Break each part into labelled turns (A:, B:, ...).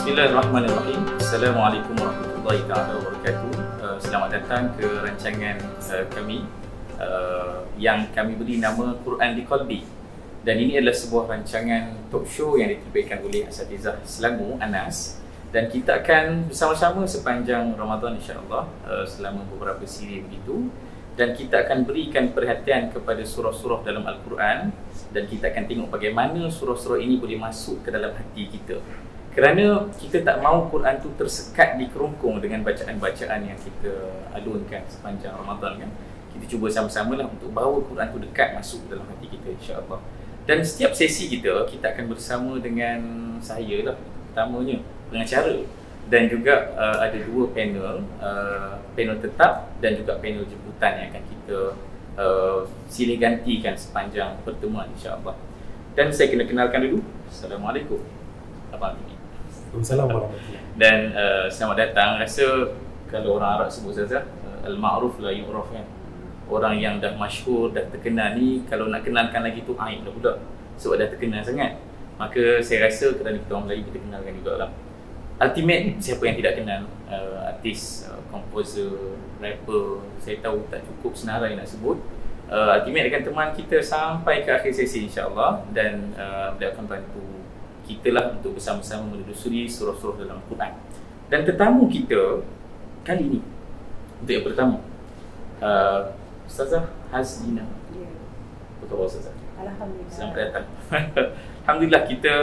A: Bismillahirrahmanirrahim. Assalamualaikum warahmatullahi wabarakatuh. Selamat datang ke rancangan kami yang kami beri nama Quran di Qalbi. Dan ini adalah sebuah rancangan talk show yang diterbitkan oleh Asatizah Selangor, Anas. Dan kita akan bersama-sama sepanjang Ramadan insya-Allah selama beberapa siri begitu. Dan kita akan berikan perhatian kepada surah-surah dalam Al-Quran. Dan kita akan tengok bagaimana surah-surah ini boleh masuk ke dalam hati kita. Kerana kita tak mahu Quran tu tersekat di kerongkong dengan bacaan-bacaan yang kita alunkan sepanjang Ramadan kan. Kita cuba sama-sama lah untuk bawa Quran tu dekat masuk dalam hati kita insya-Allah. Dan setiap sesi kita akan bersama dengan saya lah, pertamanya pengacara. Dan juga ada dua panel, panel tetap dan juga panel jemputan yang akan kita silih gantikan sepanjang pertemuan insya-Allah. Dan saya kena kenalkan dulu. Assalamualaikum. Abang ini.
B: Waalaikumsalam warahmatullahi.
A: Dan selamat datang. Rasa kalau orang Arab sebut saja al-ma'ruf la yu'raf kan. Orang yang dah masyhur, dah terkenal ni kalau nak kenalkan lagi tu aib dah pula. Sebab dah terkenal sangat. Maka saya rasa kerana kita orang Melayu kita kenalkan jugalah. Ultimate siapa yang tidak kenal artis, komposer, rapper, saya tahu tak cukup senarai nak sebut. Ultimate akan teman kita sampai ke akhir sesi insya-Allah dan beliau akan bantu kita lah untuk bersama-sama menelusuri surah-surah dalam Quran. Dan tetamu kita kali ini untuk yang pertama Ustazah Hazlina.
C: Ya.
A: Apa khabar Ustazah?
C: Alhamdulillah.
A: Selamat datang. Alhamdulillah kita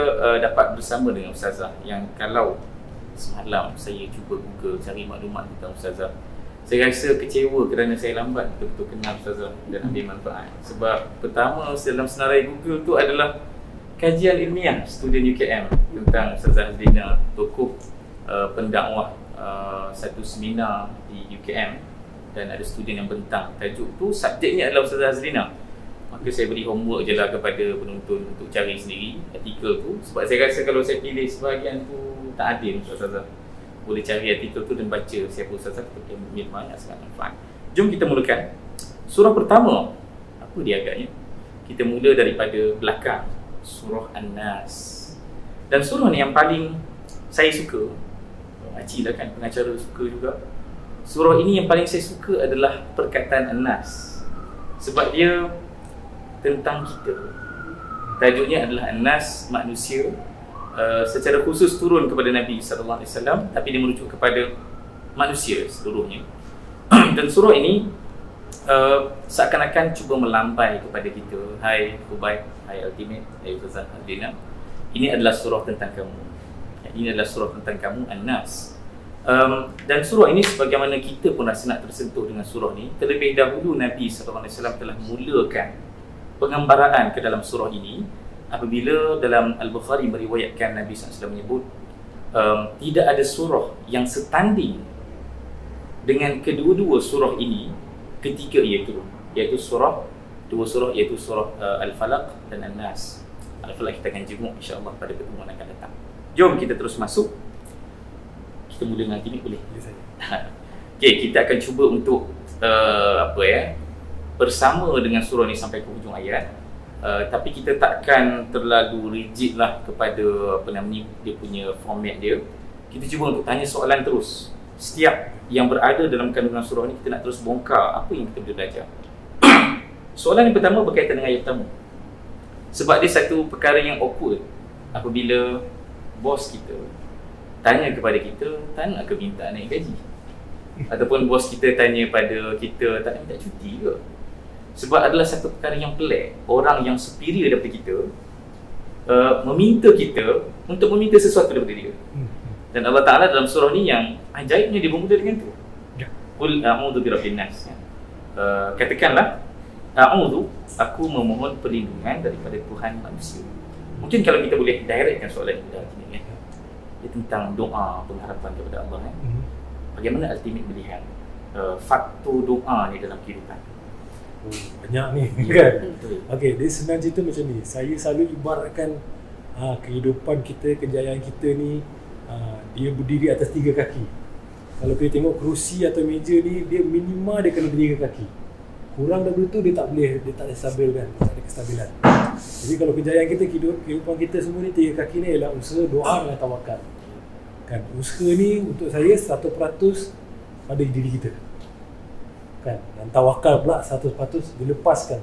A: dapat bersama dengan Ustazah yang kalau semalam saya cuba Google cari maklumat tentang Ustazah, saya rasa kecewa kerana saya lambat betul-betul kenal Ustazah dan ambil manfaat. Sebab pertama dalam senarai Google tu adalah kajian ilmiah student UKM tentang Ustazah Hazlina, tokoh pendakwah satu seminar di UKM, dan ada student yang bentang tajuk tu subjeknya adalah Ustazah Hazlina. Maka saya beri homework je lah kepada penonton untuk cari sendiri artikel tu, sebab saya rasa kalau saya pilih sebahagian tu tak adil. Ustazah boleh cari artikel tu dan baca siapa Ustazah, kita ambil banyak sangat manfaat. Jom kita mulakan surah pertama. Apa dia agaknya? Kita mula daripada belakang, surah An-Nas. Dan surah ni yang paling saya suka, Makcik lah kan pengacara suka juga. Surah ini yang paling saya suka adalah perkataan An-Nas, sebab dia tentang kita. Tajuknya adalah An-Nas, manusia. Secara khusus turun kepada Nabi SAW, tapi dia merujuk kepada manusia seluruhnya. Dan surah ini seakan-akan cuba melambai kepada kita. Hai Hubaib, hai Ultimate, hai Ustazah Hazlina, ini adalah surah tentang kamu. Ini adalah surah tentang kamu, An-Nas. Dan surah ini sebagaimana kita pun rasa nak tersentuh dengan surah ini, terlebih dahulu Nabi SAW telah mulakan pengambaraan ke dalam surah ini apabila dalam Al-Bukhari meriwayatkan Nabi SAW menyebut tidak ada surah yang setanding dengan kedua-dua surah ini ketika ia turun, iaitu dua surah iaitu surah Al-Falaq dan An-Nas. Al-Falaq kita akan jenguk insya-Allah pada pertemuan akan datang. Jom kita terus masuk. Kita mula dengan gini boleh? Okey, kita akan cuba untuk bersama dengan surah ni sampai ke hujung ayat. Tapi kita takkan terlalu rigid lah kepada dia punya format dia. Kita cuba untuk tanya soalan terus. Setiap yang berada dalam kandungan surah ni kita nak terus bongkar apa yang kita boleh belajar. Soalan yang pertama berkaitan dengan ayat pertama. Sebab dia satu perkara yang awkward apabila bos kita tanya kepada kita, tak nak ke minta naik gaji? Ataupun bos kita tanya pada kita, tak nak minta cuti ke? Sebab adalah satu perkara yang pelik. Orang yang superior daripada kita meminta kita untuk meminta sesuatu daripada dia. Dan Allah Ta'ala dalam surah ni yang ajaibnya dia bermula dengan tu. Qul a'udhu birabbin nas. Katakanlah, a'udhu, aku memohon perlindungan daripada Tuhan manusia. Mungkin kalau kita boleh directkan soalan kita ni kan, dia tentang doa pengharapan kepada Allah kan. Bagaimana Ultimate melihat faktor doa ni dalam kehidupan?
B: Banyak ni kan. Okey, dia senang cerita macam ni. Saya selalu ibaratkan kehidupan kita, kejayaan kita ni, dia berdiri atas 3 kaki. Kalau kita tengok kerusi atau meja ni, dia minimal dia kena 3 kaki. Kurang daripada tu dia tak boleh stabil kan, tak ada kestabilan. Jadi kalau kejayaan kita, kehidupan kita semua ni, 3 kaki ni ialah usaha, doa dengan tawakal. Kan usaha ni untuk saya 100% pada diri kita. Kan, dan tawakal pula 100% dilepaskan.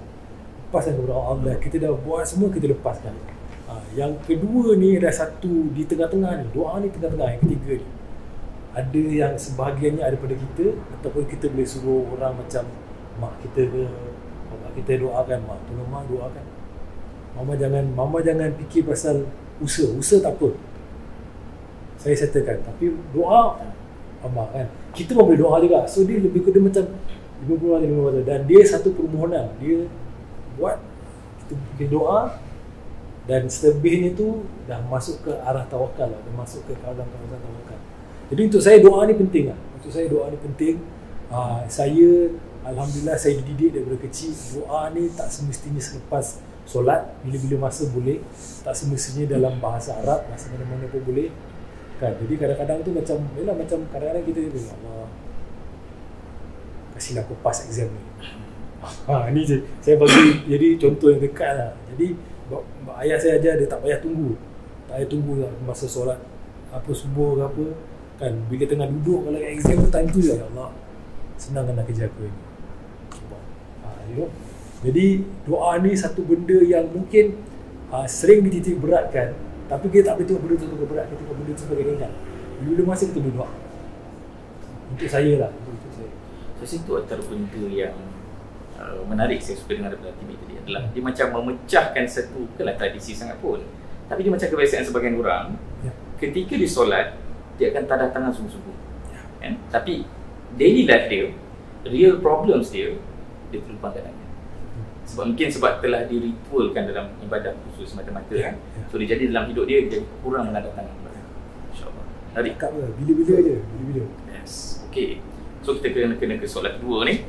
B: Lepaskan kepada Allah. Kita dah buat semua, kita lepaskan. Yang kedua ni ada satu di tengah-tengah ni. Doa ni tengah-tengah. Yang ketiga ni, ada yang sebahagiannya ada pada kita, ataupun kita boleh suruh orang macam mak kita ke, bapak kita doakan, mak tolong mak doakan. Mama jangan fikir pasal usaha tak apa, saya settlekan. Tapi doa Abang kan, kita pun boleh doa juga. So dia lebih kurang macam 50-50. Dan dia satu permohonan, dia buat kita bikin doa, dan selebihnya tu dah masuk ke arah tawakal lah, dah masuk ke kawasan tawakal. Jadi untuk saya doa ni penting lah. Untuk saya doa ni penting. Saya alhamdulillah saya dididik daripada kecil, doa ni tak semestinya selepas solat, bila-bila masa boleh, tak semestinya dalam bahasa Arab, bahasa mana-mana pun boleh. Kan? Jadi kadang-kadang tu macam, yalah, macam kadang-kadang kita bilang, Allah kasihlah aku pass exam ni. Ni je saya bagi jadi contoh yang dekat lah. Jadi ayah saya ajar, dia tak payah tunggu lah masa solat apa subuh ke apa kan, bila tengah duduk kalau exam tu, time tu je, ya Allah senangkanlah kerja aku ni. You know? Jadi doa ni satu benda yang mungkin sering dititik beratkan, tapi kita tak boleh tengok benda tu sebagai berat, kita tengok benda tu sebagai ringan. Bila masa kita berdoa. Untuk saya lah, untuk saya.
A: So situ antara benda yang menarik saya suka dengan daripada Tibik tadi adalah dia macam memecahkan satu, bukanlah tradisi sangat pun, tapi dia macam kebiasaan sebagian orang. Ketika dia solat, dia akan tadah tangan sungguh-sungguh. Kan? Tapi daily life dia, real problems dia terlupakan tangan. Sebab telah diritualkan dalam ibadah khusus semata-mata kan. So dia jadi dalam hidup dia jadi kurang menadak tangan. InsyaAllah. Tarik
B: kat bila-bila je, bila-bila.
A: Yes. Okay. So kita kena ke solat kedua ni.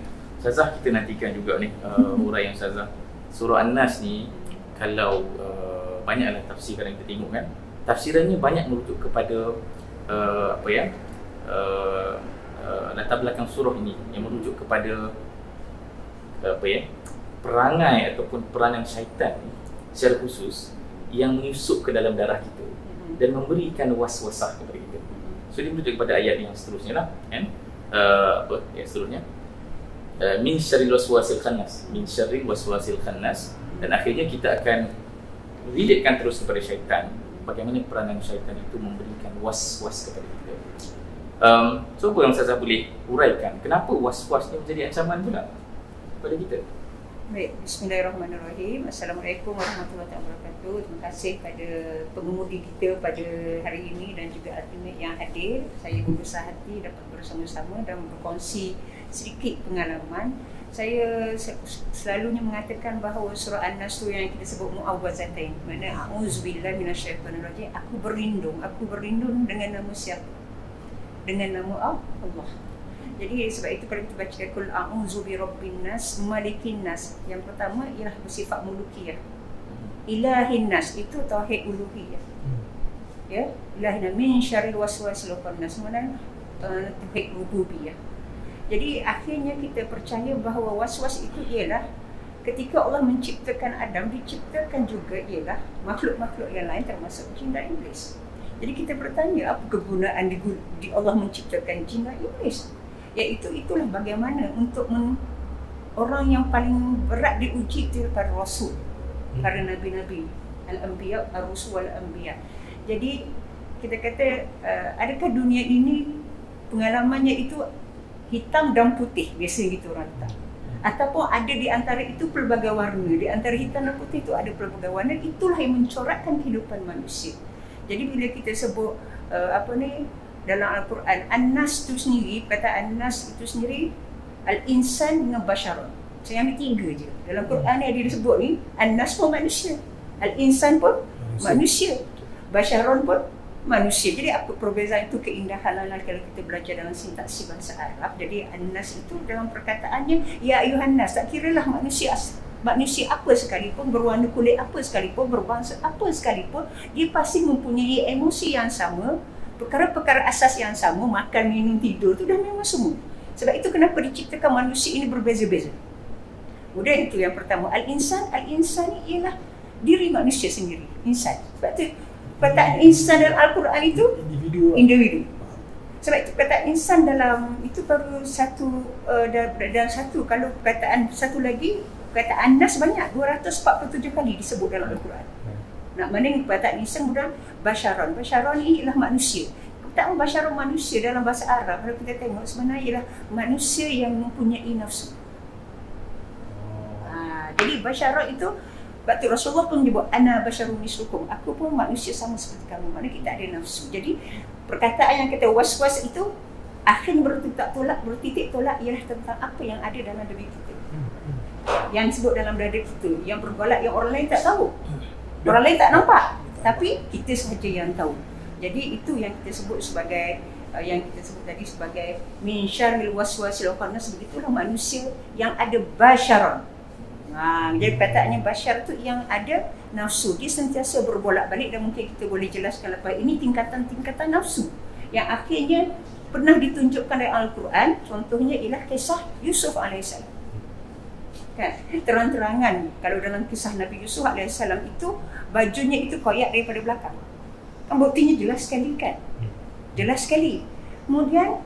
A: Ustazah, kita nantikan juga ni huraian Ustazah. Surah An-Nas ni kalau banyaklah tafsir yang kita tengok kan. Tafsirannya banyak merujuk kepada latar belakang surah ini yang merujuk kepada perangai ataupun peranan syaitan secara khusus yang menyusup ke dalam darah kita dan memberikan was-wasah kepada kita. So dia merujuk kepada ayat yang seterusnya lah kan. Ayat seterusnya min syarril waswasil khannas, min syarril waswasil khannas, dan akhirnya kita akan relatekan terus kepada syaitan, bagaimana peranan syaitan itu memberikan was-was kepada kita. So apa yang Ustazah boleh uraikan kenapa was-was ni menjadi ancaman pula kepada kita?
C: Baik, bismillahirrahmanirrahim. Assalamualaikum warahmatullahi wabarakatuh. Terima kasih pada pengemudi kita pada hari ini dan juga ultimate yang hadir. Saya berbesar hati dapat bersama-sama dan berkongsi sedikit pengalaman. Saya selalunya mengatakan bahawa surah An-Nas tu yang kita sebut mu'awwazatain, maknanya a'udzubillahi minasyaitonirrajim, aku berlindung dengan nama siapa? Dengan nama Allah. Jadi sebab itu kalau kita baca kul a'udzu birabbin nas malikin nas, yang pertama ialah bersifat mulukiyah. Ilahin nas itu tauhid uluhiyah. Ya, ilahin min syarril waswasil khannas, maknanya tauhid rububiyah. Jadi akhirnya kita percaya bahawa waswas itu ialah ketika Allah menciptakan Adam, diciptakan juga ialah makhluk-makhluk yang lain termasuk jin dan iblis. Jadi kita bertanya, apa kegunaan di Allah menciptakan jin dan iblis? Iaitu itulah bagaimana untuk orang yang paling berat diuji itu para rasul, para nabi-nabi, al-anbiya, ar-rusul wal-anbiya. Jadi kita kata adakah dunia ini pengalamannya itu hitam dan putih, biasa gitu orang kata, ataupun ada di antara itu pelbagai warna, di antara hitam dan putih itu ada pelbagai warna. Itulah yang mencorakkan kehidupan manusia. Jadi bila kita sebut dalam Al-Quran, An-Nas itu sendiri, kata An-Nas itu sendiri, Al-Insan dengan Basyaron. Saya ambil 3 je. Dalam Quran ni ada disebut ni, An-Nas pun manusia, Al-Insan pun manusia, Basyaron pun manusia. Jadi apa perbezaan itu? Keindahan kalau kita belajar dalam sintaksi bahasa Arab. Jadi An-Nas itu dalam perkataannya, Ya ayuhan nas, tak kiralah manusia apa sekalipun, berwarna kulit apa sekalipun, berbangsa apa sekalipun, dia pasti mempunyai emosi yang sama, perkara-perkara asas yang sama, makan, minum, tidur tu dah memang semua. Sebab itu kenapa diciptakan manusia ini berbeza-beza. Kemudian itu yang pertama, Al-Insan ni ialah diri manusia sendiri, insan. Sebab tu Perkataan insan dalam Al-Quran itu individu. Sebab itu perkataan insan dalam itu baru satu dalam satu. Kalau perkataan satu lagi, perkataan nas banyak 247 kali disebut dalam Al-Quran. Nak mana perkataan insan bukan basyaron. Basyaron ini ialah manusia. Perkataan basyaron manusia dalam bahasa Arab, kalau kita tengok sebenarnya ialah manusia yang mempunyai nafsu. Jadi basyaron itu, waktu Rasulullah pun menyebut ana basyarun mislukum, aku pun manusia sama seperti kamu. Maknanya kita ada nafsu. Jadi perkataan yang kita was-was itu akhirnya bertitik tolak ialah tentang apa yang ada dalam diri kita, yang disebut dalam dada kita, yang bergolak, yang orang lain tak tahu, orang lain tak nampak, tapi kita sahaja yang tahu. Jadi itu yang kita sebut sebagai yang kita sebut tadi sebagai min syarril waswasil khannas. Begitulah manusia yang ada basyaron. Jadi perkataannya basyar tu yang ada nafsu, dia sentiasa berbolak-balik, dan mungkin kita boleh jelaskan lepas ini tingkatan-tingkatan nafsu yang akhirnya pernah ditunjukkan dalam Al-Quran. Contohnya ialah kisah Yusuf AS. Kan? Terang-terangan kalau dalam kisah Nabi Yusuf AS itu bajunya itu koyak daripada belakang. Kan buktinya jelas sekali kan? Jelas sekali. Kemudian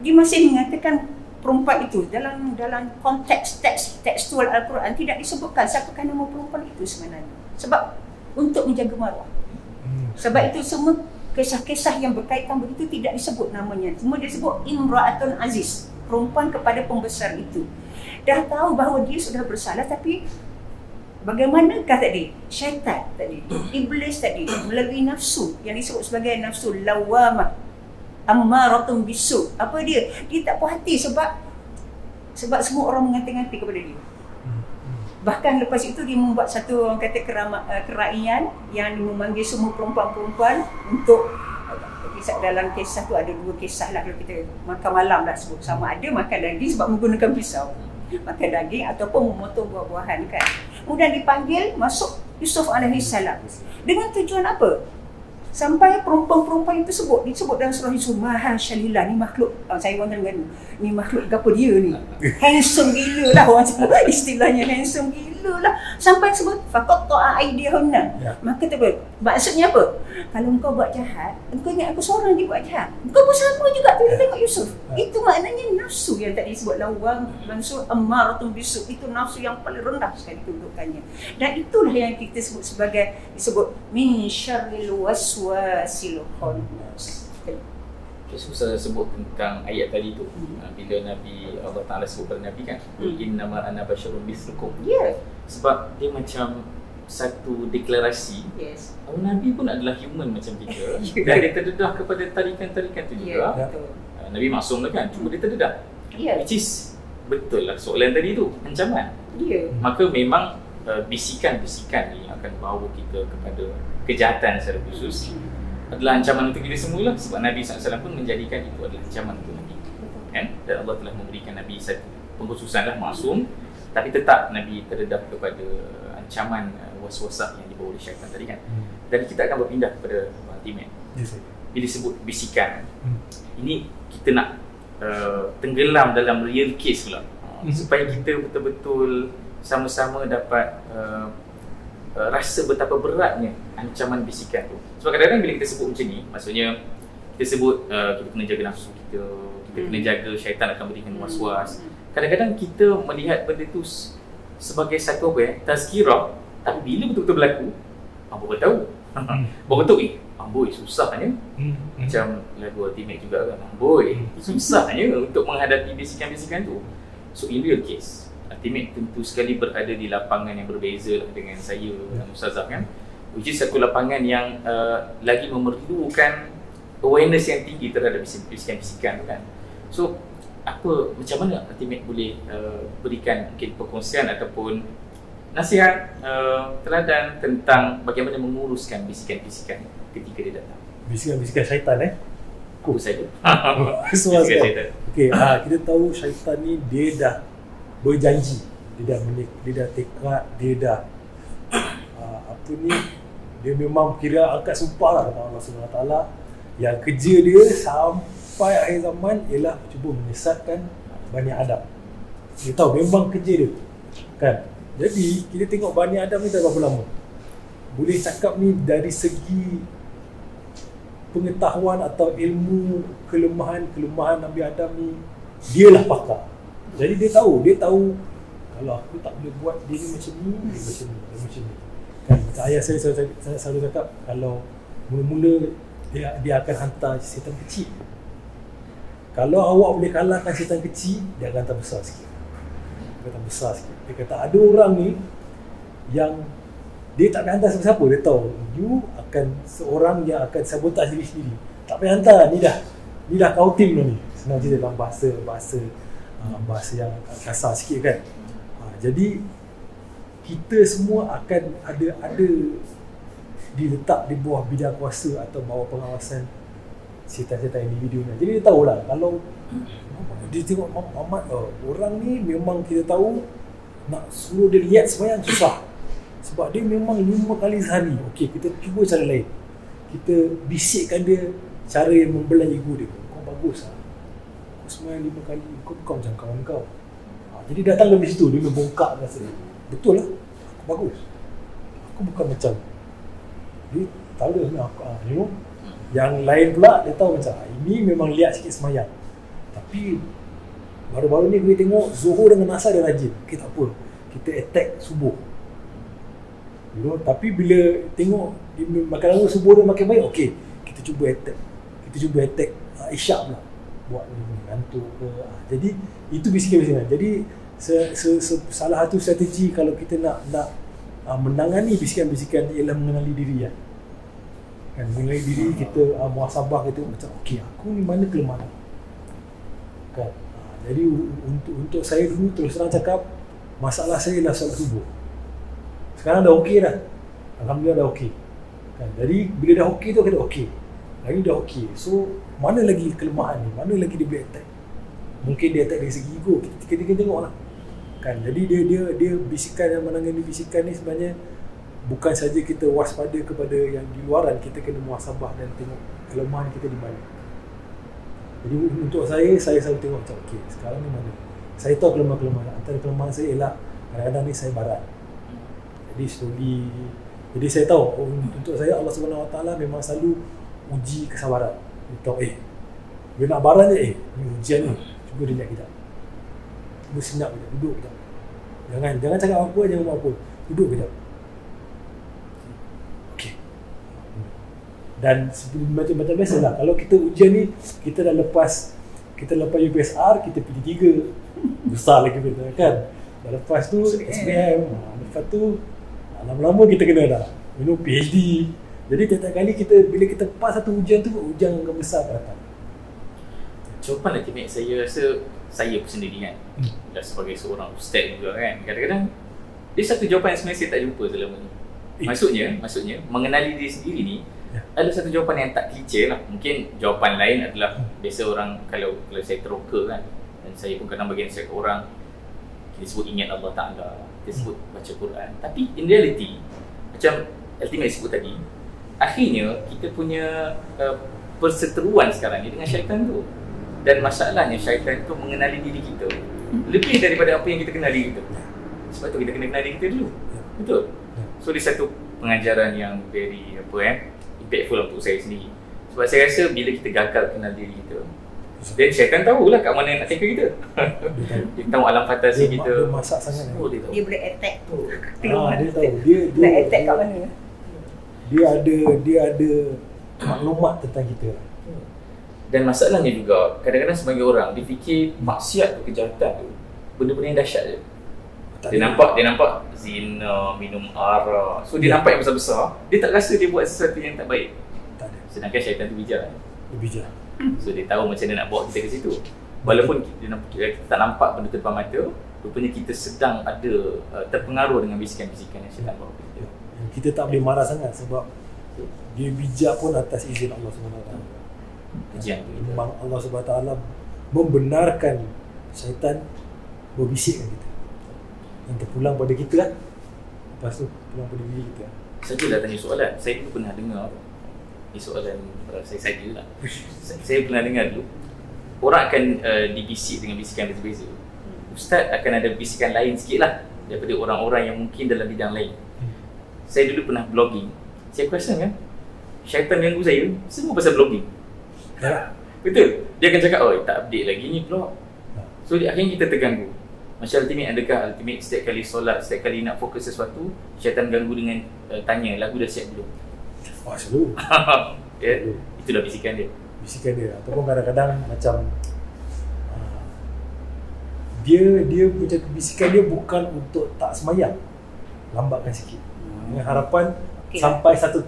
C: dia masih mengatakan perempuan itu dalam konteks tekstual Al-Quran tidak disebutkan siapakah nama perempuan itu sebenarnya. Sebab untuk menjaga maruah. Sebab itu semua kisah-kisah yang berkaitan begitu tidak disebut namanya. Semua disebut Imra'atun Aziz, perempuan kepada pembesar itu. Dah tahu bahawa dia sudah bersalah, tapi bagaimanakah tadi? Syaitan tadi, iblis tadi melalui nafsu yang disebut sebagai nafsu lawamah, ammaratun bisu. Apa dia? Dia tak puas hati sebab semua orang mengati-ngati kepada dia. Bahkan lepas itu dia membuat satu, orang kata, keraian yang memanggil semua perempuan-perempuan untuk dalam kisah tu ada 2 kisah lah kalau kita makan malam lah sebut. Sama ada makan daging sebab menggunakan pisau, makan daging ataupun memotong buah-buahan kan. Kemudian dipanggil masuk Yusuf AS. Dengan tujuan apa? Sampai perempuan-perempuan itu disebut dalam surah Yusuf, Maha Syalillah, ni makhluk, saya orang dengan ni makhluk apa dia ni, handsome gila lah orang sebut, istilahnya handsome gila lah. Sampai sebut faqatta'a aydihunna. Maka maksudnya apa? Kalau engkau buat jahat, engkau ingat aku seorang je buat jahat, engkau pun sama juga tu. Dia tengok Yusuf, itu maknanya nafsu yang tadi disebut lawang, nafsu ammaratun bisu, itu nafsu yang paling rendah sekali kedudukannya. Dan itulah yang kita sebut sebagai disebut min syarril waswasil khannas.
A: Susah sebut tentang ayat tadi tu, bila Nabi Allah Ta'ala sebut kepada Nabi kan, innama ana basyarun mislukum. Sebab dia macam satu deklarasi, Nabi pun adalah human macam kita. Dan dia terdedah kepada tarikan-tarikan tu juga. Nabi maksum lah kan, cuma dia terdedah. Which is betul lah soalan tadi tu, ancaman. Maka memang bisikan-bisikan ni akan bawa kita kepada kejahatan secara khusus adalah ancaman untuk kita semua lah. Sebab Nabi SAW pun menjadikan itu adalah ancaman untuk Nabi kan? Dan Allah telah memberikan Nabi satu pengkhususan lah, maksum, tapi tetap Nabi terdedah kepada ancaman waswasah yang dibawa oleh syaitan tadi kan. Dan kita akan berpindah kepada ultimate. Bila sebut bisikan, ini kita nak tenggelam dalam real case pula, supaya kita betul-betul sama-sama dapat rasa betapa beratnya ancaman bisikan tu. Sebab kadang-kadang bila kita sebut macam ni, maksudnya kita sebut kita kena jaga nafsu kita kena jaga syaitan akan berikan was-was. Kadang-kadang kita melihat benda tu sebagai satu tazkirah, tapi bila betul-betul berlaku, baru tahu. Baru tahu amboi susahnya. Macam lagu Ultimate juga kan, amboi susahnya untuk menghadapi bisikan-bisikan tu. So in real case, Ultimate tentu sekali berada di lapangan yang berbeza dengan saya dan Ustazah kan, which is satu lapangan yang lagi memerlukan awareness yang tinggi terhadap bisikan-bisikan kan. So macam mana Ultimate boleh berikan mungkin perkongsian ataupun nasihat teladan tentang bagaimana menguruskan bisikan-bisikan ketika dia datang?
B: Bisikan-bisikan syaitan
A: Aku saja.
B: Bisikan syaitan. Okey, kita tahu syaitan ni dia dah berjanji, dia dah tekad, dia dah dia memang kira angkat sumpah lah kata Allah SWT, yang kerja dia sampai akhir zaman ialah cuba menyesatkan Bani Adam. Dia tahu memang kerja dia kan. Jadi kita tengok Bani Adam ni dah berapa lama boleh cakap ni dari segi pengetahuan atau ilmu kelemahan Nabi Adam ni, dialah pakar. Jadi dia tahu kalau aku tak boleh buat dia ni macam ni, dia macam ni. Kan macam ayah saya selalu cakap, kalau mula-mula dia akan hantar syaitan kecil. Kalau awak boleh kalahkan syaitan kecil, dia akan hantar besar sikit. Dia kata ada orang ni yang dia tak payah hantar siapa-siapa. Dia tahu you akan seorang yang akan sabotaj diri sendiri. Tak payah hantar, ni dah kau tim dah ni. Senang cerita dalam bahasa yang kasar sikit kan. Jadi kita semua akan ada diletak di bawah bidang kuasa atau bawah pengawasan syaitan-syaitan individu ni. Jadi dia tahulah kalau dia tengok Muhammad, orang ni memang kita tahu nak suruh dia lihat sembahyang susah. Sebab dia memang 5 kali sehari. Okey, kita cuba cara lain. Kita bisikkan dia cara yang membelah ego dia. Kau bagus lah, kau sembahyang 5 kali, kau bukan macam kawan kau. Jadi datang dari situ, dia membongkak rasa dia. Betul lah, aku bagus, aku bukan macam dia. Tahu dia sebenarnya aku, you know. Yang lain pula dia tahu macam ini memang lihat sikit sembahyang, tapi baru-baru ni kita tengok Zuhur dengan Asar dia rajin. Okey, tak apa, kita attack subuh, you know. Tapi bila tengok dia makan lama subuh dia makin baik, okey, kita cuba attack Isyak pula, buat ngantuk ke. Jadi itu bisikan-bisikan. Jadi salah satu strategi kalau kita nak menangani bisikan-bisikan ialah mengenali diri kan, mengenali diri kita, muhasabah kita macam okey, aku ni mana kelemahan kan. Jadi untuk saya dulu terus terang cakap, masalah saya ialah solat subuh. Sekarang dah okey dah, alhamdulillah dah okey kan. Jadi bila dah okey tu kita okey, lagi dah okey. So mana lagi kelemahan ni, mana lagi dia boleh attack. Mungkin dia attack dari segi ego, kita tengok lah kan. Jadi dia bisikan yang menangani bisikan ni sebenarnya bukan saja kita waspada kepada yang di luaran, kita kena muhasabah dan tengok kelemahan kita di mana. Jadi untuk saya selalu tengok macam okey, sekarang ni mana saya tahu kelemahan. Antara kelemahan saya ialah kadang-kadang ni saya barat. Jadi slowly, jadi saya tahu untuk saya Allah Subhanahu Wa Taala memang selalu uji kesabaran. Dia tahu dia nak barat je, ni ujian ni, cuba dia lihat kita. Cuba senyap kita, duduk kita. Jangan cakap apa, jangan buat apa. Duduk kita. Okey. Dan macam biasalah, kalau kita ujian ni, kita dah lepas UPSR, kita PD3. Besar lagi betul kan. Dah lepas tu SPM, lepas tu lama-lama kita kena dah PhD. Jadi tiap-tiap kali bila kita pas satu ujian tu, ujian yang besar akan datang.
A: Jawapan ultimate saya rasa saya pun sendiri kan, dah sebagai seorang ustaz juga kan, kadang-kadang dia satu jawapan yang sebenarnya saya tak jumpa selama ni. Maksudnya mengenali diri sendiri ni ada satu jawapan yang tak klise lah. Mungkin jawapan lain adalah biasa orang kalau saya teroka kan, dan saya pun kadang bagi nasihat ke orang, kita sebut ingat Allah Ta'ala, kita sebut baca Quran. Tapi in reality, macam ultimate sebut tadi, akhirnya kita punya perseteruan sekarang ni dengan syaitan tu. Dan masalahnya syaitan tu mengenali diri kita lebih daripada apa yang kita kenal diri kita. Sebab tu kita kena kenal diri kita dulu. Betul? So dia satu pengajaran yang very impactful untuk saya sendiri. Sebab saya rasa bila kita gagal kenal diri kita, dan syaitan tahulah kat mana nak tackle kita. Dia tahu alam fantasi kita.
B: Dia masak sangat.
C: Dia boleh attack tu.
B: Dia tahu. Dia
C: attack kat mana.
B: Dia ada maklumat tentang kita.
A: Dan masalahnya juga, kadang-kadang sebagai orang, dia fikir maksiat tu, kejahatan tu benda-benda yang dahsyat je. Dia nampak zina, minum arak. So dia nampak yang besar-besar, dia tak rasa dia buat sesuatu yang tak baik. Sedangkan syaitan tu bijak.
B: Dia bijak.
A: So dia tahu macam mana nak bawa kita ke situ. Walaupun kita tak nampak benda depan mata, rupanya kita sedang ada terpengaruh dengan bisikan-bisikan yang syaitan bawa kita.
B: Kita tak boleh marah sangat sebab dia bijak pun atas izin Allah SWT. Memang Allah SWT membenarkan syaitan berbisik dengan kita dan terpulang pada kita kan. Lepas tu pulang pada diri kita.
A: Saya dah tanya soalan. Saya pun pernah dengar ni soalan saya sajalah. Saya pernah dengar dulu orang akan dibisik dengan bisikan berbeza. Ustaz akan ada bisikan lain sikit lah daripada orang-orang yang mungkin dalam bidang lain. saya dulu pernah blogging. Saya perasan kan, syaitan ganggu saya semua pasal blogging. Betul. Dia akan cakap, oh tak update lagi ni blog. So akhirnya kita terganggu. Macam Ultimate, adakah Ultimate setiap kali solat, setiap kali nak fokus sesuatu, syaitan ganggu dengan tanya, lagu dah siap belum?
B: Wah, selalu.
A: Ya, itulah bisikan dia.
B: Bisikan dia. Ataupun kadang-kadang macam dia punya bisikan dia bukan untuk tak semayang, lambatkan sikit dengan harapan sampai satu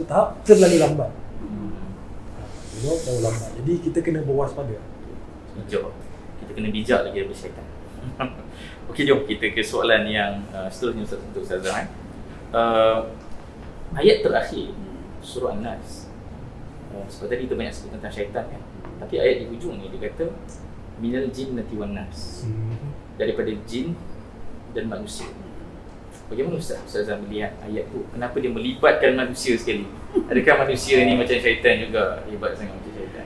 B: tahap terlalu lambat. Terlalu lambat. Jadi kita kena berwaspada.
A: Bijak. Kita kena bijak lagi daripada syaitan. Okey, jom kita ke soalan yang seterusnya untuk Ustazah. Ayat terakhir surah An-Nas. Sebab tadi kita banyak sebut tentang syaitan kan. Tapi ayat di hujung ni dia kata minal jinnati wan nas, daripada jin dan manusia. Bagaimana Ustazah melihat ayat tu? Kenapa dia melibatkan manusia sekali? Adakah manusia ni macam syaitan juga, hebat sangat macam syaitan?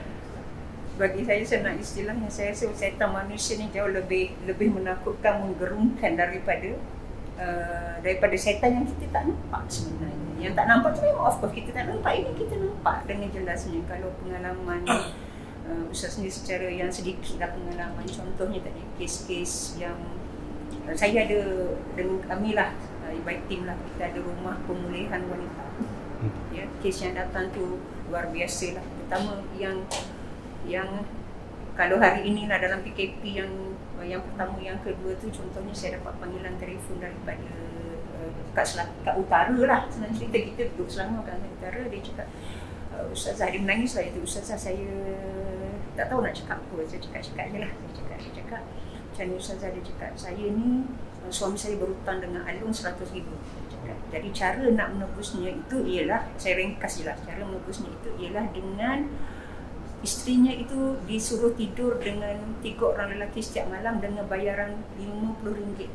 C: Bagi saya nak istilahnya, saya rasa syaitan manusia ni jauh lebih menakutkan, menggerunkan daripada syaitan yang kita tak nampak sebenarnya. Yang tak nampak tu memang of course kita tak nampak, ini kita nampak dengan jelasnya. Kalau pengalaman Ustaz sendiri secara yang sedikit lah pengalaman, contohnya tadi kes-kes yang saya ada dengan kami lah, baik tim lah, kita ada rumah pemulihan wanita. Ya, kes yang datang tu luar biasa lah. Pertama yang kalau hari ini lah dalam PKP yang pertama, yang kedua tu contohnya saya dapat panggilan telefon daripada kat utara lah, senang cerita kita duduk selama kat utara. Dia cakap, Ustazah, dia menangis lah itu, Ustazah saya tak tahu nak cakap apa. Saya cakap je lah. Dia cakap macam ni Ustazah, dia cakap saya ni suami saya berhutang dengan Alung 100,000. Jadi cara nak menebusnya itu ialah, saya ringkas je lah, cara menebusnya itu ialah dengan isterinya itu disuruh tidur dengan 3 orang lelaki setiap malam dengan bayaran RM50.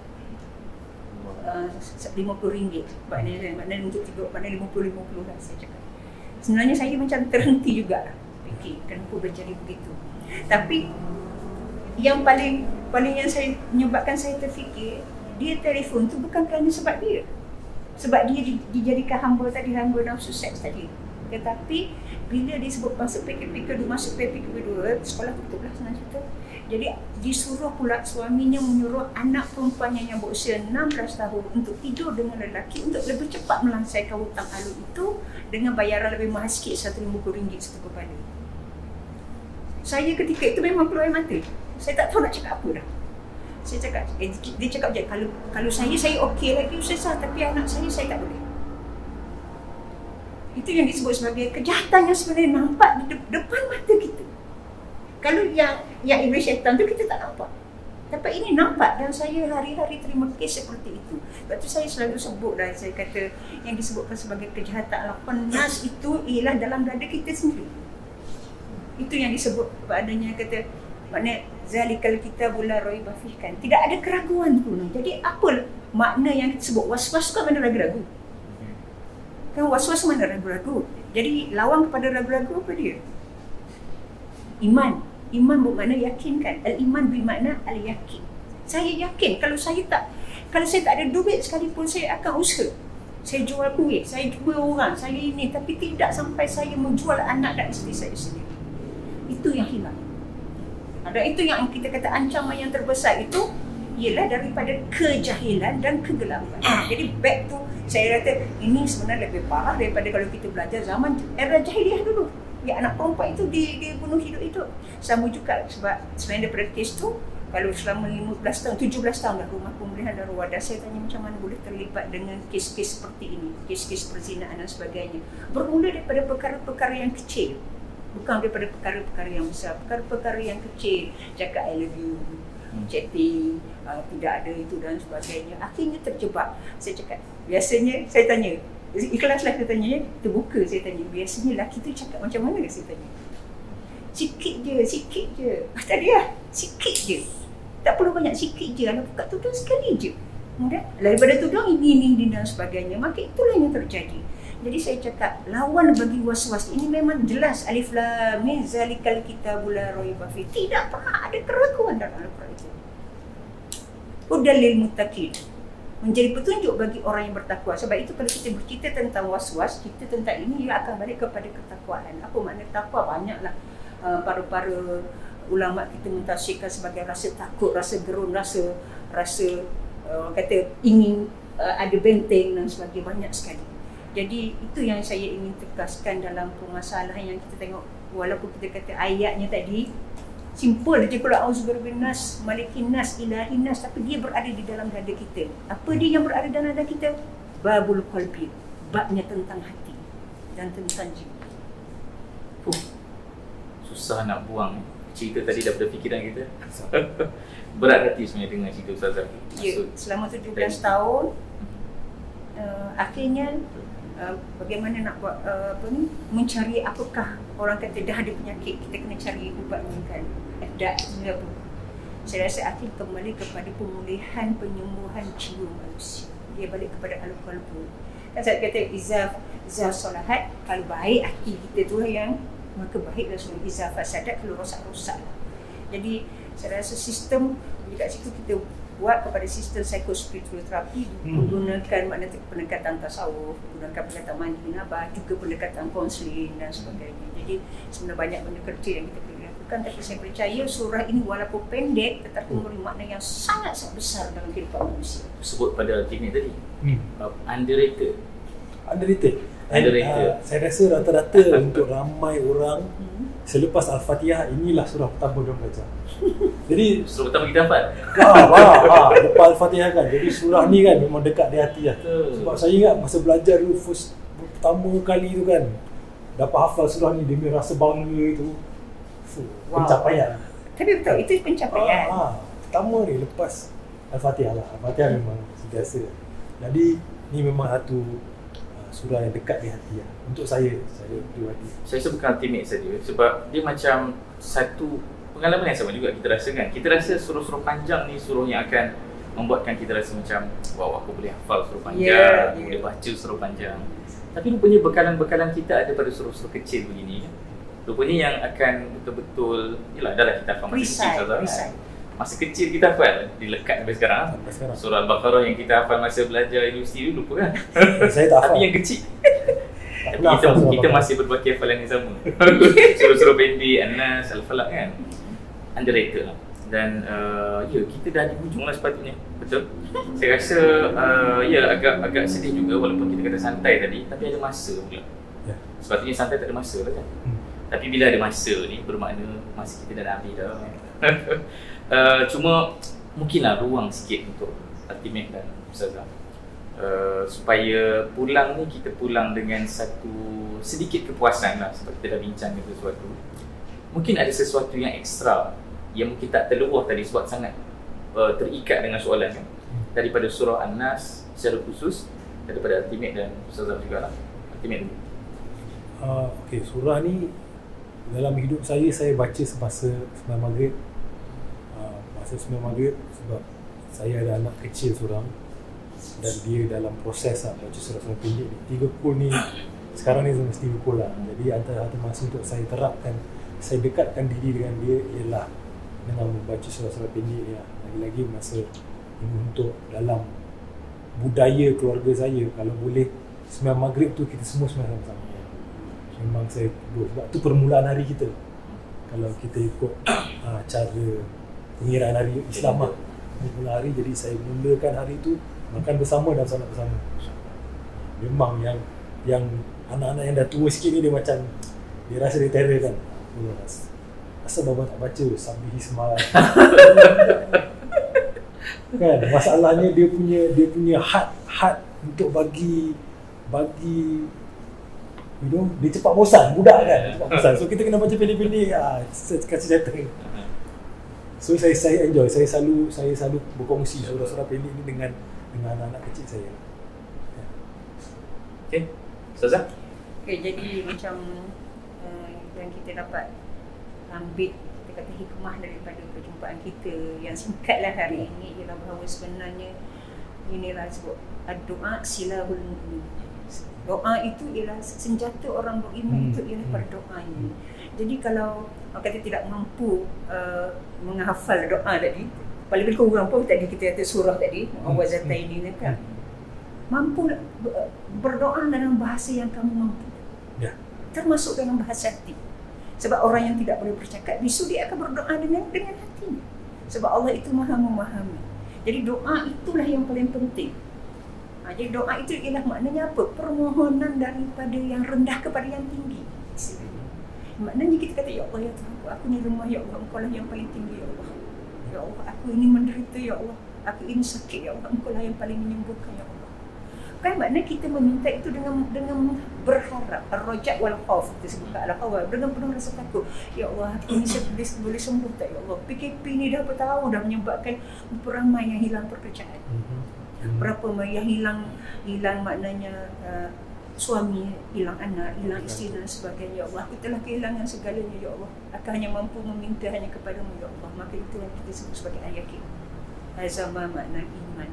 C: RM50. Maknanya untuk tidur, maknanya 50 lah saya cakap. Sebenarnya saya macam terhenti juga lah fikir kenapa berjadi begitu. Tapi yang paling yang saya menyebabkan saya terfikir, dia telefon tu bukan kerana sebab dia. Sebab dia dijadikan hamba tadi, hamba nafsu seks tadi. Tetapi bila disebut masuk PKP kedua, sekolah tutup lah senang cerita. Jadi disuruh pula suaminya menyuruh anak perempuannya yang berusia 16 tahun untuk tidur dengan lelaki untuk lebih cepat melangsakan hutang Alung itu dengan bayaran lebih mahal sikit, RM150 satu kepala. Saya ketika itu memang keluar air mata. Saya tak tahu nak cakap apa dah. Saya cakap, dia cakap je, kalau saya okey lagi Ustazah, tapi anak saya tak boleh. Itu yang disebut sebagai kejahatan yang sebenarnya nampak di depan mata kita. Kalau yang iblis syaitan tu kita tak nampak. Tapi ini nampak, dan saya hari-hari terima kes seperti itu. Sebab tu saya selalu sebut dah, saya kata yang disebutkan sebagai kejahatan al-Nas itu ialah dalam dada kita sendiri. Itu yang disebut padanya, kata makna zalikal kitabul la raiba fihi, kan tidak ada keraguan pun. Jadi apa makna yang disebut was-was kan, mana ragu-ragu? Kan was-was mana ragu-ragu? Jadi lawan kepada ragu-ragu apa dia? Iman bermakna yakin kan? Al-iman bermakna al-yakin. Saya yakin kalau saya tak ada duit sekalipun, saya akan usaha. Saya jual kuih, saya jual orang, saya ini, tapi tidak sampai saya menjual anak dan isteri saya sendiri. Itu yang hilang. Dan itu yang kita kata ancaman yang terbesar itu ialah daripada kejahilan dan kegelapan. Jadi back tu saya kata ini sebenarnya lebih parah daripada kalau kita belajar zaman era jahiliah dulu. Ya, anak perempuan itu dibunuh hidup-hidup. Sama juga sebab selain daripada kes tu, kalau selama 15 tahun, 17 tahun dah rumah pemulihan dan wadah, saya tanya macam mana boleh terlibat dengan kes-kes seperti ini, kes-kes perzinaan dan sebagainya. Bermula daripada perkara-perkara yang kecil, bukan daripada perkara-perkara yang besar. Perkara-perkara yang kecil, cakap I love you, chatting, tidak ada itu dan sebagainya. Akhirnya terjebak. Saya cakap, biasanya saya tanya, ikhlaslah saya tanya, terbuka saya tanya, biasanya lelaki tu cakap macam mana saya tanya? Sikit je. Tadi lah, sikit je. Tak perlu banyak, sikit je. Kalau buka tudung sekali je. Kemudian, daripada tudung ini dan sebagainya. Maka itulah yang terjadi. Jadi saya cakap, lawan bagi was-was ini memang jelas. Alif lam mim zalikal kitabul la raiba fihi. Tidak pernah ada keraguan dalam Al-Quran itu. Hudal lil muttaqin. menjadi petunjuk bagi orang yang bertakwa. Sebab itu kalau kita bercerita tentang was-was, kita tentang ini, ia akan balik kepada ketakwaan. Apa makna takwa? Banyaklah para ulama kita mentafsirkan sebagai rasa takut, rasa gerun, rasa kata ingin ada benteng dan sebagainya, banyak sekali. Jadi itu yang saya ingin tegaskan dalam permasalahan yang kita tengok. Walaupun kita kata ayatnya tadi simple je, qul a'udzu birabbin nas, malikin nas, ilahin nas, tapi dia berada di dalam dada kita. Apa dia yang berada dalam dada kita? Babul qalbi, babnya tentang hati dan tentang jiwa.
A: Susah nak buang cerita tadi daripada fikiran kita. Berat hati sebenarnya dengan cerita Ustazah.
C: Ya, selama 17 tahun akhirnya bagaimana nak buat mencari apakah orang kata dah ada penyakit, kita kena cari ubatnya kan. Tak apa. Saya rasa akhir kembali kepada pemulihan, penyembuhan jiwa manusia. Dia balik kepada al-qalbu. Kan saya kata izaf salahat, kalau baik hati kita tu yang maka baiklah semua. Izaf fasadat, kalau rosak-rosak. Jadi saya rasa sistem dekat situ kita buat kepada sistem psikospiritual terapi, menggunakan makna pendekatan tasawuf, menggunakan pendekatan mandi nabah, juga pendekatan konseling dan sebagainya. Jadi sebenarnya banyak benda kecil yang kita perlu lakukan, tapi saya percaya surah ini walaupun pendek tetapi memberi makna yang sangat-sangat besar dalam kehidupan manusia.
A: Sebut pada timnya tadi, underrated.
B: Saya rasa rata-rata untuk ramai orang selepas Al-Fatihah inilah surah pertama dia belajar. Jadi
A: surah pertama kita hafal.
B: Lepas Al-Fatihah kan. Jadi surah ni kan memang dekat di hati lah. Sebab saya ingat masa belajar dulu pertama kali tu kan, dapat hafal surah ni, dia rasa bangga tu. Pencapaian.
C: Tapi betul, itu pencapaian.
B: Pertama ni lepas Al-Fatihah lah. Al-Fatihah memang biasa. Jadi ni memang satu surah yang dekat di hati lah. Untuk saya pribadi. Saya
A: rasa bukan ultimate saja, sebab dia macam satu pengalaman yang sama juga kita rasa kan. Kita rasa surah-surah panjang ni surah yang akan membuatkan kita rasa macam wow, aku boleh hafal surah panjang, boleh baca surah panjang. Tapi rupanya bekalan-bekalan kita ada pada surah-surah kecil begini kan. Rupanya yang akan betul-betul, yelah dah lah kita hafal masa kecil kan. Masa kecil kita hafal, dilekat sampai sekarang. Surah Al-Baqarah yang kita hafal masa belajar universiti dulu lupa kan.
B: Saya tak hafal.
A: Tapi yang kecil. Tapi kita masih berbaki hafalan yang sama. Surah-surah pendek, An-Nas, Al-Falaq kan. Underrated lah. Dan kita dah di hujung lah sepatutnya. Betul. Saya rasa agak sedih juga walaupun kita kata santai tadi, tapi ada masa pula. Sepatutnya santai tak ada masa lah kan. Tapi bila ada masa ni bermakna masa kita dah habis dah. Cuma mungkinlah ruang sikit untuk ultimate dan Ustazah, supaya pulang ni kita pulang dengan satu sedikit kepuasan lah, sebab kita dah bincang dengan sesuatu. Mungkin ada sesuatu yang ekstra yang mungkin tak terluah tadi sebab sangat terikat dengan soalan kan, daripada surah An-Nas secara khusus, daripada ultimate dan Ustazah juga lah. Ultimate dulu.
B: Okay, surah ni dalam hidup saya baca semasa sembahyang maghrib. Masa sembahyang maghrib, sebab saya ada anak kecil seorang dan dia dalam proses lah baca surah-surah pendek ni. 3 pukul ni sekarang ni mesti pukul lah. Jadi antara masa untuk saya terapkan, saya dekatkan diri dengan dia ialah dengan membaca surah-surah pendek ni lah. Lagi-lagi masa ini untuk dalam budaya keluarga saya, kalau boleh sembahyang maghrib tu kita semua sembahyang sama-sama. Memang saya buat, sebab tu permulaan hari kita. Kalau kita ikut cara pengiraan hari Islam lah, mula hari, jadi saya mulakan hari tu makan bersama dan salat bersama. Memang yang anak-anak yang dah tua sikit ni dia macam dia rasa dia terror kan. Asal bapa tak baca Sabbih Isma kan. Masalahnya dia punya had untuk bagi dia cepat bosan, budak kan, cepat bosan. So kita kena baca pendek-pendek, kasih jatuh. So saya enjoy, saya selalu berkongsi surah-surah pendek ni dengan anak-anak kecil saya.
A: Okay, Ustazah?
C: Okay, jadi macam yang kita dapat ambil, kita kata hikmah daripada perjumpaan kita yang singkatlah hari ini ialah bahawa sebenarnya inilah sebut doa silahul mu'min. Doa itu ialah senjata orang beriman, itu ialah pada doanya. Jadi kalau orang kata tidak mampu menghafal doa tadi, paling kurang pun tadi kita kata surah tadi Muawwazatayn ini kan, mampu berdoa dalam bahasa yang kamu mampu, termasuk dalam bahasa hati. Sebab orang yang tidak boleh bercakap bisu, dia akan berdoa dengan hatinya. Sebab Allah itu maha memahami. Jadi doa itulah yang paling penting. Jadi doa itu ialah maknanya apa? Permohonan daripada yang rendah kepada yang tinggi. Maknanya kita kata, ya Allah, ya Tuhan, aku ni lemah, ya Allah, Engkau lah yang paling tinggi, ya Allah. Ya Allah, aku ini menderita, ya Allah. Aku ini sakit, ya Allah, Engkau lah yang paling menyembuhkan, ya Allah. Kan maknanya kita meminta itu dengan berharap, ar-raja' wal khauf, kita sebut al-khawf, dengan penuh rasa takut. Ya Allah, aku ni boleh sembuh tak, ya Allah? PKP ni dah berapa tahun dah menyebabkan beramai yang hilang pekerjaan. Berapa yang hilang maknanya suami, hilang anak, hilang isteri dan sebagainya. Ya Allah, aku telah kehilangan segalanya, ya Allah. Aku hanya mampu meminta hanya kepadamu, ya Allah. Maka itu yang kita sebut sebagai ayakin. Azama makna iman.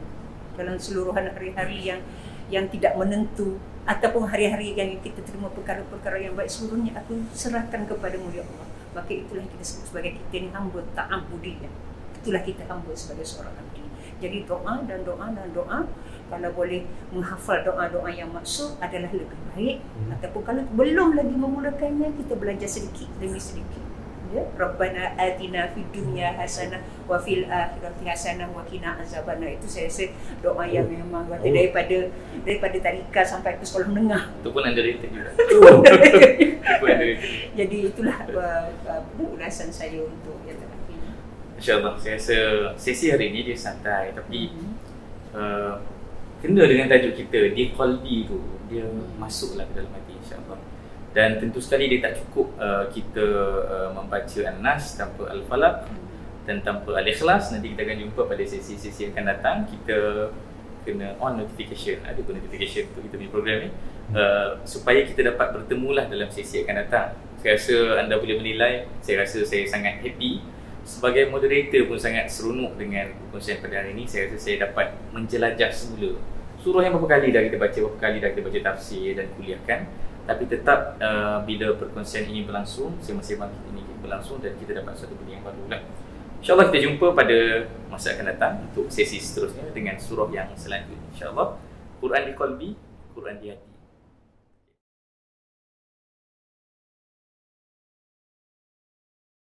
C: Dalam seluruhan hari-hari yang tidak menentu, ataupun hari-hari yang kita terima perkara-perkara yang baik, seluruhnya aku serahkan kepadamu, ya Allah. Maka itulah yang kita sebut sebagai kita ni hamba ta'abudi, ya. Itulah kita hamba sebagai seorang abdi. Jadi doa dan doa dan doa, kalau boleh menghafal doa-doa yang maksud adalah lebih baik. Ataupun kalau belum lagi memulakannya, kita belajar sedikit demi sedikit. Ya, Rabbana atina fid dunya hasanah wa fil akhirati hasanah wa qina azabannar. Itu saya rasa doa yang memang daripada tadika sampai ke sekolah menengah.
A: Itu pun underrated juga.
C: Jadi itulah ulasan saya untuk yang terakhir.
A: InsyaAllah, saya rasa sesi hari ini dia santai, tapi kena dengan tajuk kita, dia qalbi tu, dia masuklah ke dalam hati, insyaAllah. Dan tentu sekali dia tak cukup kita membaca An-Nas tanpa Al-Falaq dan tanpa Al-Ikhlas. Nanti kita akan jumpa pada sesi-sesi yang akan datang. Kita kena on notification, ada pun notification untuk kita punya program ni, supaya kita dapat bertemulah dalam sesi yang akan datang. Saya rasa anda boleh menilai, saya rasa saya sangat happy. Sebagai moderator pun sangat seronok dengan perkongsian pada hari ini. Saya rasa saya dapat menjelajah semula surah yang berapa kali dah kita baca, berapa kali dah kita baca tafsir dan kuliahkan. Tapi tetap bila perkongsian ini berlangsung, sembang-sembang kita ini berlangsung dan kita dapat satu benda yang baru lah. InsyaAllah kita jumpa pada masa akan datang untuk sesi seterusnya dengan surah yang selanjutnya. InsyaAllah, Quran di qalbi, Quran di hati.